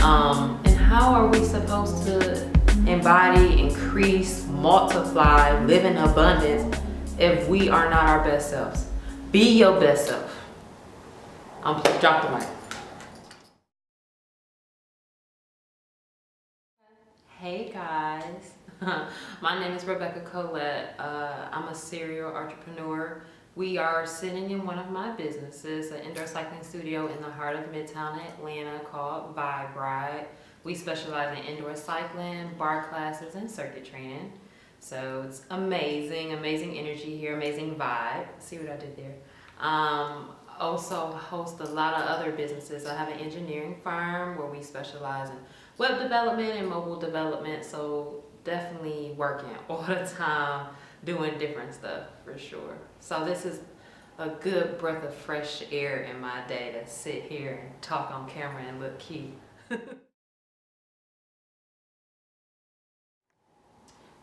And how are we supposed to embody, increase, multiply, live in abundance if we are not our best selves? Be your best self. Drop the mic. Hey guys, my name is Rebecca Colett. I'm a serial entrepreneur. We are sitting in one of my businesses, an indoor cycling studio in the heart of Midtown Atlanta called Vibe Ride. We specialize in indoor cycling, bar classes, and circuit training. So it's amazing energy here, amazing vibe. See what I did there? Also host a lot of other businesses. I have an engineering firm where we specialize in web development and mobile development, so definitely working all the time doing different stuff for sure. So this is a good breath of fresh air in my day to sit here and talk on camera and look cute.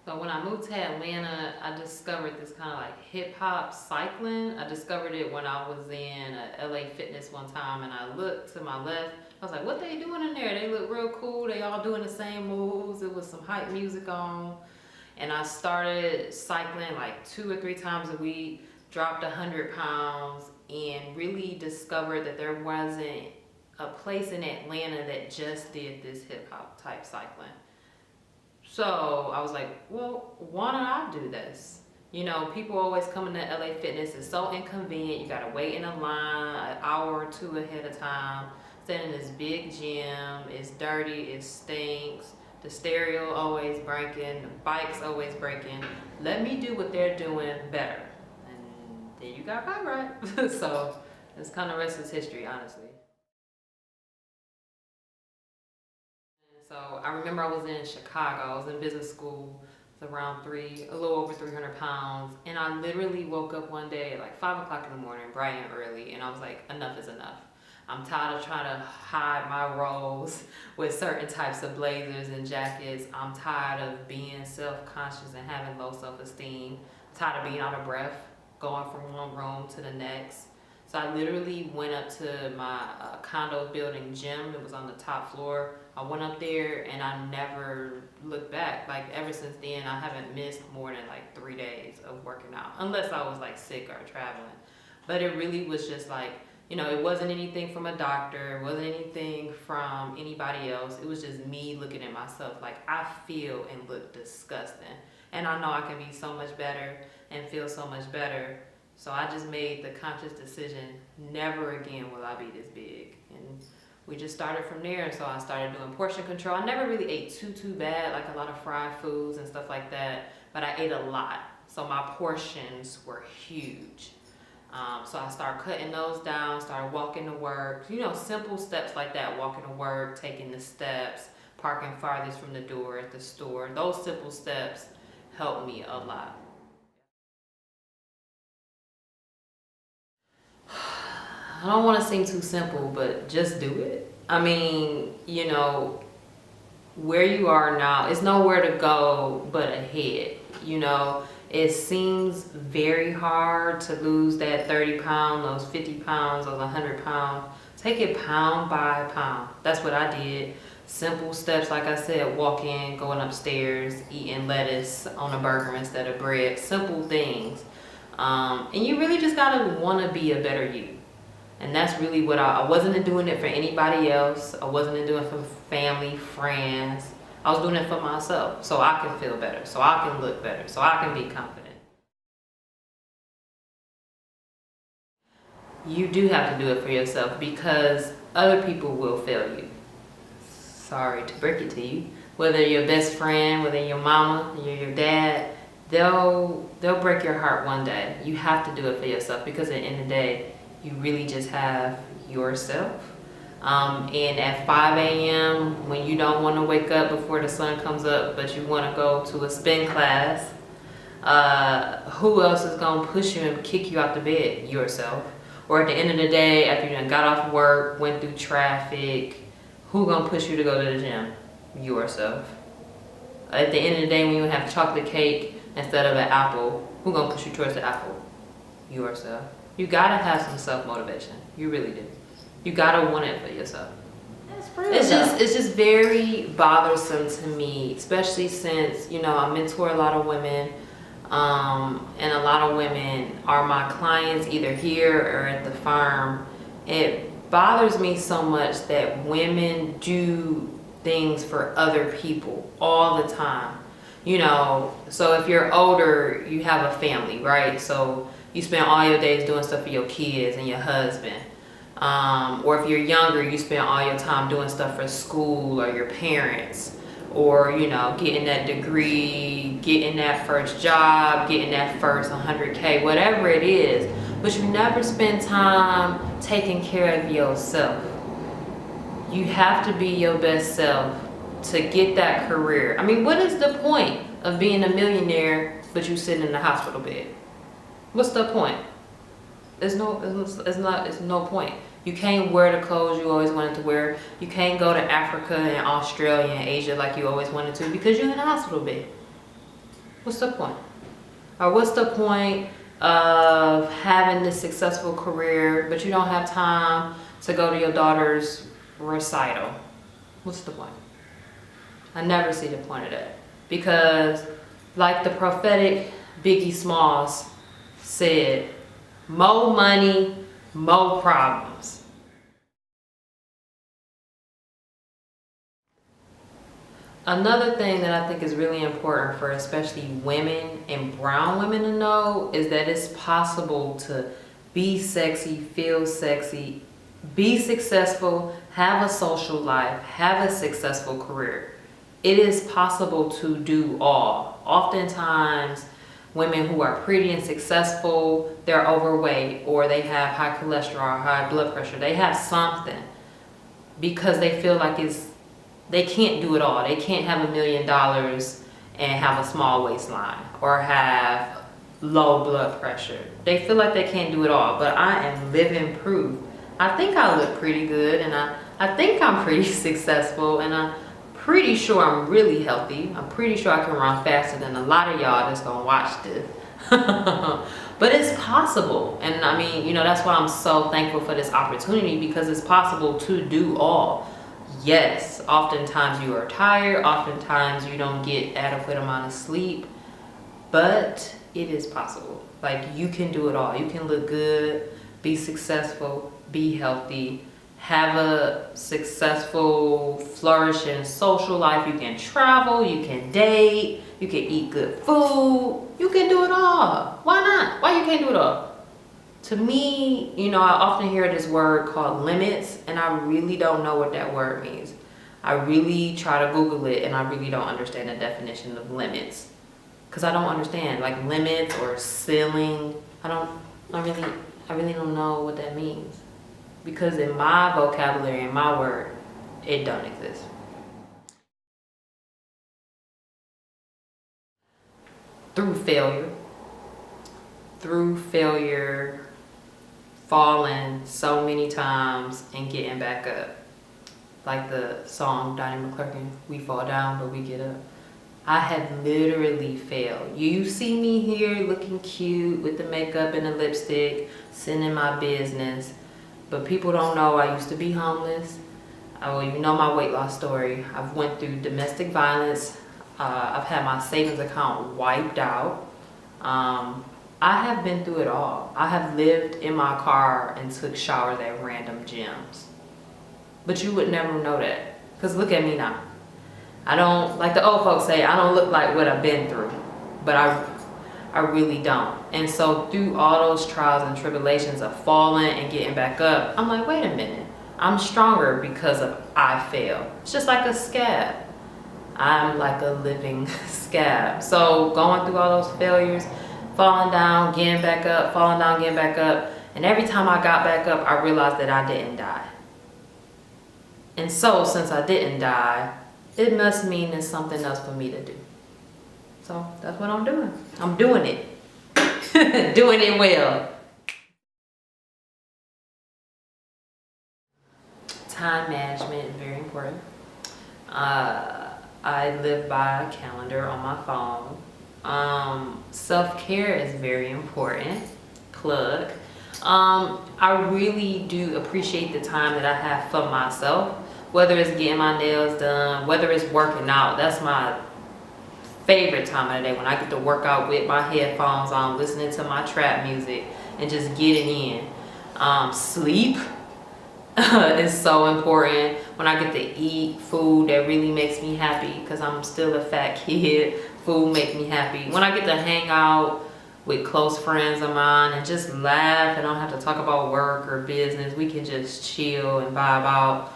So when I moved to Atlanta, I discovered this kind of like hip hop cycling. I discovered it when I was in LA Fitness one time, and I looked to my left. I was like, what they doing in there? They look real cool. They all doing the same moves. It was some hype music on. And I started cycling like 2 or 3 times a week, dropped 100 pounds, and really discovered that there wasn't a place in Atlanta that just did this hip hop type cycling. So I was like, well, why don't I do this? You know, people always coming to LA Fitness. It's so inconvenient. You gotta wait in a line an hour or 2 ahead of time. Sitting in this big gym. It's dirty. It stinks. The stereo always breaking. The bike's always breaking. Let me do what they're doing better. And then you got Vibe Ride. So it's kind of rest is history, honestly. So I remember I was in Chicago. I was in business school. It's around a little over 300 pounds. And I literally woke up one day at like 5 o'clock in the morning, bright and early. And I was like, enough is enough. I'm tired of trying to hide my roles with certain types of blazers and jackets. I'm tired of being self-conscious and having low self-esteem. I'm tired of being out of breath, going from one room to the next. So I literally went up to my condo building gym. It was on the top floor. I went up there and I never looked back. Like ever since then, I haven't missed more than like 3 days of working out, unless I was like sick or traveling. But it really was just like, you know, it wasn't anything from a doctor. It wasn't anything from anybody else. It was just me looking at myself like I feel and look disgusting. And I know I can be so much better and feel so much better. So I just made the conscious decision, never again will I be this big. And we just started from there. So I started doing portion control. I never really ate too bad, like a lot of fried foods and stuff like that, but I ate a lot. So my portions were huge. So I started cutting those down, started walking to work, you know, simple steps like that, walking to work, taking the steps, parking farthest from the door at the store. Those simple steps helped me a lot. I don't want to seem too simple, but just do it. I mean, you know, where you are now, it's nowhere to go but ahead. You know, it seems very hard to lose that 30 pounds, those 50 pounds, those 100 pounds. Take it pound by pound. That's what I did. Simple steps, like I said, walking, going upstairs, eating lettuce on a burger instead of bread. Simple things. And you really just gotta want to be a better you. And that's really what I wasn't doing it for anybody else. I wasn't doing it for family, friends. I was doing it for myself so I can feel better, so I can look better, so I can be confident. You do have to do it for yourself because other people will fail you. Sorry to break it to you. Whether your best friend, whether your mama, your dad, they'll break your heart one day. You have to do it for yourself because at the end of the day, you really just have yourself. And at 5 a.m. when you don't want to wake up before the sun comes up, but you want to go to a spin class, who else is going to push you and kick you out the bed? Yourself. Or at the end of the day, after you done got off work, went through traffic, who going to push you to go to the gym? Yourself. At the end of the day, when you have chocolate cake instead of an apple, who going to push you towards the apple? Yourself. You got to have some self-motivation. You really do. You gotta want it for yourself. That's real. It's just just very bothersome to me, especially since, you know, I mentor a lot of women, and a lot of women are my clients either here or at the firm. It bothers me so much that women do things for other people all the time. You know, so if you're older, you have a family, right? So you spend all your days doing stuff for your kids and your husband. Or if you're younger, you spend all your time doing stuff for school or your parents, or, you know, getting that degree, getting that first job, getting that first 100K, whatever it is. But you never spend time taking care of yourself. You have to be your best self to get that career. I mean, what is the point of being a millionaire but you sitting in the hospital bed? What's the point? It's no point. You can't wear the clothes you always wanted to wear. You can't go to Africa and Australia and Asia like you always wanted to because you're in a hospital bed. What's the point? Or what's the point of having this successful career but you don't have time to go to your daughter's recital? What's the point? I never see the point of that, because like the prophetic Biggie Smalls said, more money, more problems. Another thing that I think is really important for especially women and brown women to know is that it's possible to be sexy, feel sexy, be successful, have a social life, have a successful career. It is possible to do all. Oftentimes, women who are pretty and successful, they're overweight, or they have high cholesterol, high blood pressure. They have something because they feel like they can't do it all. They can't have $1 million and have a small waistline or have low blood pressure. They feel like they can't do it all, but I am living proof. I think I look pretty good, and I think I'm pretty successful, and I'm pretty sure I'm really healthy. I'm pretty sure I can run faster than a lot of y'all that's gonna watch this. But it's possible. And I mean, you know, that's why I'm so thankful for this opportunity, because it's possible to do all. Yes, oftentimes you are tired, oftentimes you don't get adequate amount of sleep, but it is possible. Like, you can do it all. You can look good, be successful, be healthy, have a successful, flourishing social life. You can travel, you can date, you can eat good food. You can do it all. Why not? Why you can't do it all? To me, you know, I often hear this word called limits, and I really don't know what that word means. I really try to Google it, and I really don't understand the definition of limits, because I don't understand, like, limits or ceiling. I really don't know what that means, because in my vocabulary, in my word, it don't exist. Through failure, falling so many times and getting back up. Like the song Donnie McClurkin, we fall down but we get up. I have literally failed. You see me here looking cute with the makeup and the lipstick, sitting in my business, but people don't know I used to be homeless. Oh, you know my weight loss story. I've went through domestic violence. I've had my savings account wiped out. I have been through it all. I have lived in my car and took showers at random gyms. But you would never know that, because look at me now. I don't, like the old folks say, I don't look like what I've been through, but I really don't. And so through all those trials and tribulations of falling and getting back up, I'm like, wait a minute. I'm stronger because of I failed. It's just like a scab. I'm like a living scab. So going through all those failures, falling down, getting back up, falling down, getting back up. And every time I got back up, I realized that I didn't die. And so since I didn't die, it must mean there's something else for me to do. So that's what I'm doing. I'm doing it. Doing it well. Time management is very important. I live by a calendar on my phone. Self-care is very important. Plug. I really do appreciate the time that I have for myself, whether it's getting my nails done, whether it's working out. That's my favorite time of the day, when I get to work out with my headphones on, listening to my trap music and just getting in. Sleep is so important. When I get to eat food that really makes me happy, because I'm still a fat kid, food makes me happy. When I get to hang out with close friends of mine and just laugh and don't have to talk about work or business, we can just chill and vibe out.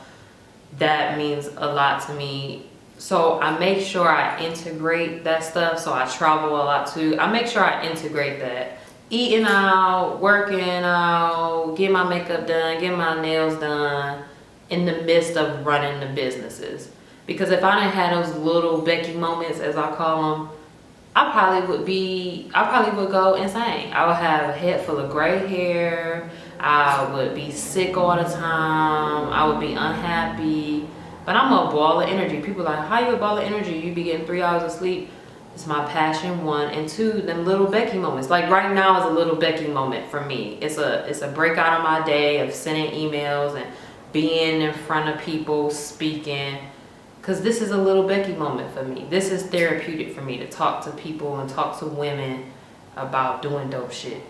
That means a lot to me. So I make sure I integrate that stuff. So I travel a lot too. I make sure I integrate that. Eating out, working out, get my makeup done, get my nails done in the midst of running the businesses. Because if I didn't have those little Becky moments, as I call them, I probably would go insane. I would have a head full of gray hair. I would be sick all the time. I would be unhappy. But I'm a ball of energy. People are like, how you a ball of energy? You be getting 3 hours of sleep. It's my passion, one. And two, them little Becky moments. Like right now is a little Becky moment for me. It's a breakout of my day of sending emails and being in front of people, speaking. Because this is a little Becky moment for me. This is therapeutic for me, to talk to people and talk to women about doing dope shit.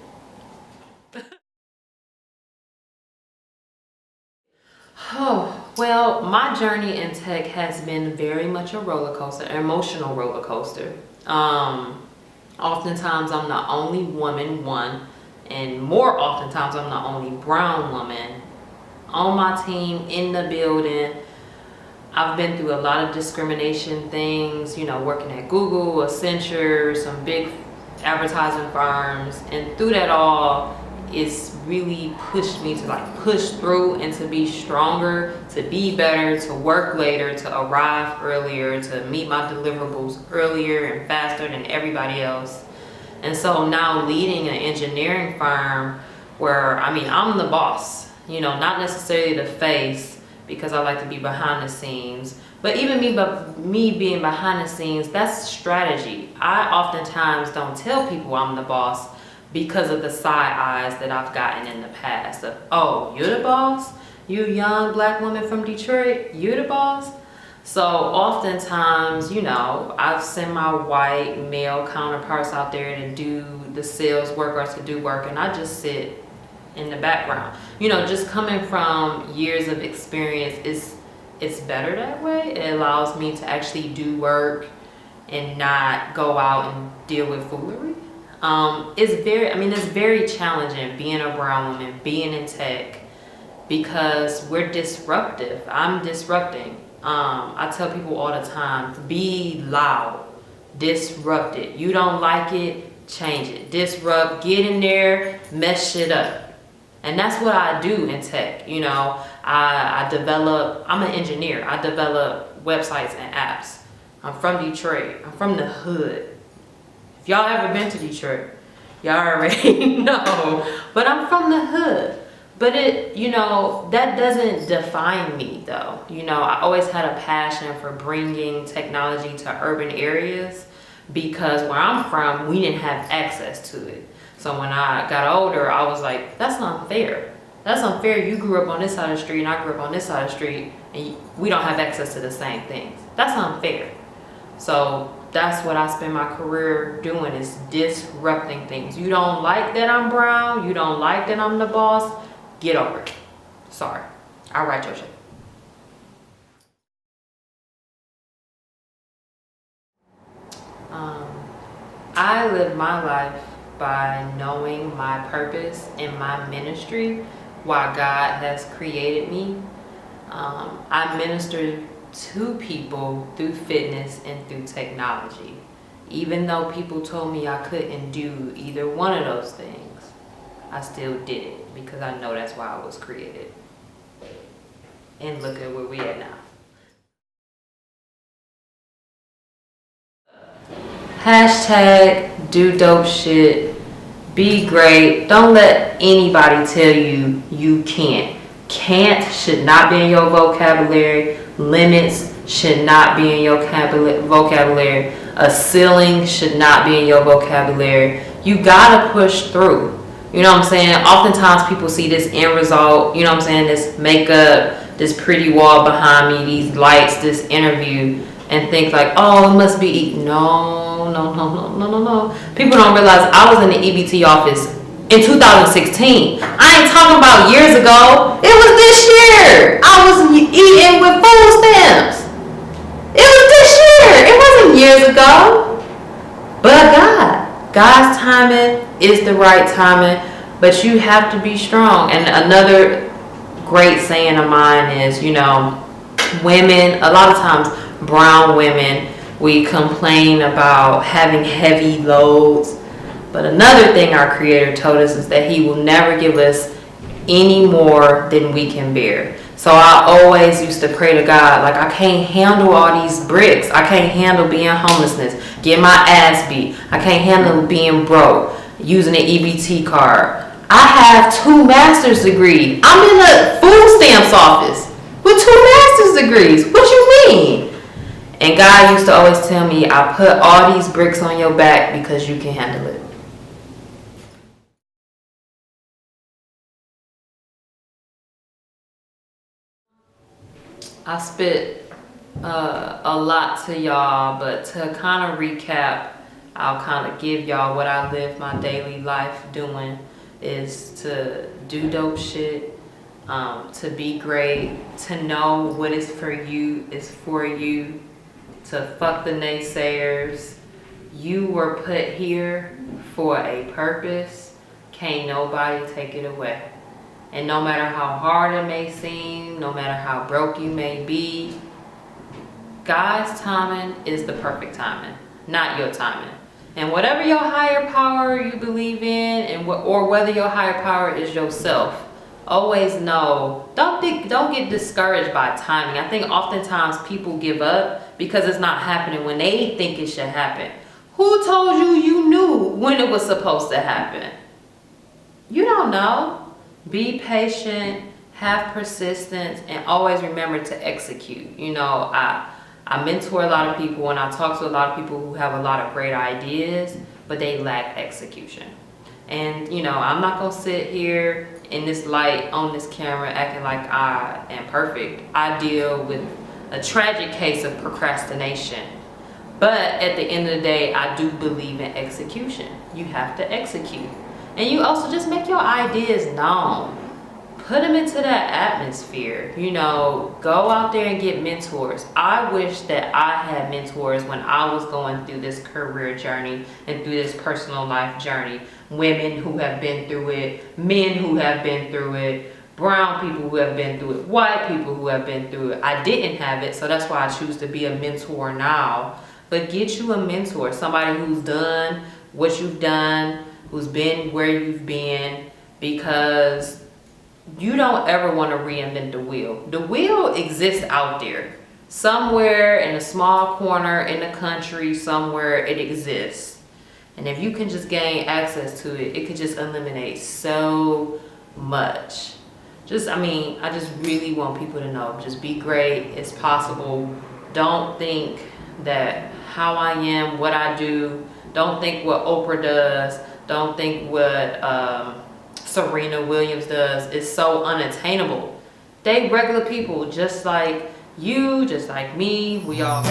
Oh, well, my journey in tech has been very much a roller coaster, an emotional roller coaster. Oftentimes I'm the only woman, one, and more oftentimes I'm the only brown woman on my team, in the building. I've been through a lot of discrimination things, you know, working at Google, Accenture, some big advertising firms, and through that all, it's really pushed me to like push through and to be stronger, to be better, to work later, to arrive earlier, to meet my deliverables earlier and faster than everybody else. And so now leading an engineering firm where, I mean, I'm the boss, you know, not necessarily the face, because I like to be behind the scenes. But even me being behind the scenes, that's strategy. I oftentimes don't tell people I'm the boss because of the side eyes that I've gotten in the past of, oh, you're the boss? You young black woman from Detroit, you're the boss? So oftentimes, you know, I've sent my white male counterparts out there to do the sales work or to do work, and I just sit in the background. You know, just coming from years of experience, it's better that way. It allows me to actually do work and not go out and deal with foolery. It's very challenging being a brown woman, being in tech, because we're disruptive. I'm disrupting. I tell people all the time, be loud, disrupt it. You don't like it, change it. Disrupt, get in there, mess shit up. And that's what I do in tech. You know, I'm an engineer. I develop websites and apps. I'm from Detroit. I'm from the hood. If y'all ever been to Detroit, y'all already know. But I'm from the hood. But that doesn't define me though. You know, I always had a passion for bringing technology to urban areas, because where I'm from, we didn't have access to it. So when I got older, I was like, that's unfair. That's unfair. You grew up on this side of the street and I grew up on this side of the street, and we don't have access to the same things. That's unfair. So that's what I spend my career doing, is disrupting things. You don't like that I'm brown, you don't like that I'm the boss, get over it. Sorry, I'll write your shit. I live my life by knowing my purpose and my ministry, why God has created me. I minister to people through fitness and through technology. Even though people told me I couldn't do either one of those things, I still did it, because I know that's why I was created. And look at where we at now. Hashtag do dope shit. Be great. Don't let anybody tell you you can't. Can't should not be in your vocabulary. Limits should not be in your vocabulary. A ceiling should not be in your vocabulary. You gotta push through. You know what I'm saying? Oftentimes people see this end result, you know what I'm saying, this makeup, this pretty wall behind me, these lights, this interview, and think like, oh, it must be, no. People don't realize I was in the EBT office in 2016. I ain't talking about years ago. It was this year. I was eating with food stamps. It was this year. It wasn't years ago. But God's timing is the right timing, but you have to be strong. And another great saying of mine is, women, a lot of times brown women, we complain about having heavy loads. But another thing our Creator told us is that He will never give us any more than we can bear. So I always used to pray to God, like, I can't handle all these bricks. I can't handle being homelessness, getting my ass beat. I can't handle being broke, using an EBT card. I have 2 master's degrees. I'm in a food stamps office with 2 master's degrees. What you mean? And God used to always tell me, I put all these bricks on your back because you can handle it. I spit a lot to y'all, but to kind of recap, I'll kind of give y'all what I live my daily life doing is to do dope shit, to be great, to know what is for you is for you, to fuck the naysayers. You were put here for a purpose. Can't nobody take it away. And no matter how hard it may seem, no matter how broke you may be, God's timing is the perfect timing, not your timing. And whatever your higher power you believe in, or whether your higher power is yourself, always know, don't get discouraged by timing. I think oftentimes people give up because it's not happening when they think it should happen. Who told you knew when it was supposed to happen? You don't know. Be patient, have persistence, and always remember to execute. I mentor a lot of people and I talk to a lot of people who have a lot of great ideas, but they lack execution. And, I'm not going to sit here in this light on this camera acting like I am perfect. I deal with a tragic case of procrastination. But at the end of the day, I do believe in execution. You have to execute. And you also just make your ideas known. Put them into that atmosphere. Go out there and get mentors. I wish that I had mentors when I was going through this career journey and through this personal life journey. Women who have been through it, men who have been through it, brown people who have been through it, white people who have been through it. I didn't have it, so that's why I choose to be a mentor now. But get you a mentor, somebody who's done what you've done, who's been where you've been, because you don't ever want to reinvent the wheel. The wheel exists out there. Somewhere in a small corner in the country, somewhere it exists. And if you can just gain access to it, it could just eliminate so much. I just really want people to know, just be great. It's possible. Don't think that how I am, what I do, don't think what Oprah does, don't think what Serena Williams does is so unattainable. They regular people just like you, just like me. We all